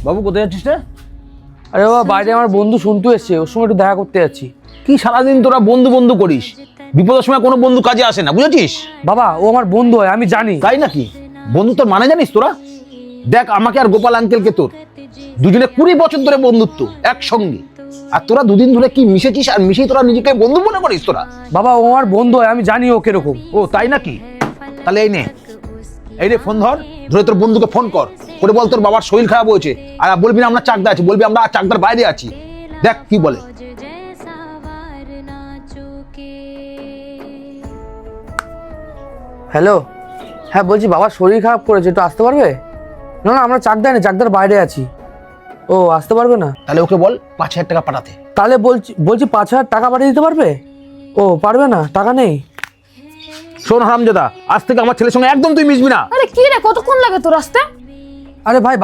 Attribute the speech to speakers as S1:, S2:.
S1: বাবু কোথায় যাচ্ছিস রে?
S2: আরে বাবা, বাইরে আমার বন্ধু সন্তু এসছে, ওর সঙ্গে একটু দেখা করতে যাচ্ছি।
S1: কি সারাদিন তোরা বন্ধু বন্ধু করিস, বিপদের সময় কোনো বন্ধু কাজে আসে না, বুঝেছিস?
S2: বাবা, ও আমার বন্ধু হয়, আমি জানি।
S1: তাই নাকি? বন্ধু তোর মানে জানিস তোরা? দেখ, আমাকে আর গোপাল আঙ্কেলকে তোর দুজনে 20 বছর ধরে বন্ধুত্ব একসঙ্গে, আর তোরা দুদিন ধরে কি মিশেছিস, আর মিশেই তোরা নিজেকে বন্ধু মনে করিস তোরা?
S2: বাবা, ও আমার বন্ধু হয়, আমি জানি ও কিরকম।
S1: ও তাই নাকি? তাহলে এই নে ফোন ধরে তোর বন্ধুকে ফোন করে বল তোর বাবার শরীর খারাপ হয়েছে, আর বলবি না আমরা চাকদা আছি, বলবি আমরা চাকদার বাইরে আছি। দেখ কি বলে।
S2: হ্যালো, হ্যাঁ বলছি, বাবার শরীর খারাপ করেছে, একটু আসতে পারবে? না না, আমরা চাকদায় না, চাকদার বাইরে আছি। ও আসতে পারবে না?
S1: তাহলে ওকে বল 5,000 টাকা পাঠাতে।
S2: তাহলে বলছি 5,000 টাকা পাঠিয়ে দিতে পারবে? ও পারবে না, টাকা নেই।
S1: শোন হারামজাদা, আজ থেকে আমার ছেলের সঙ্গে একদম তুই মিশবি না।
S3: আরে কি রে, কতক্ষণ লাগে তোর আসতে?
S2: আরে ভাই,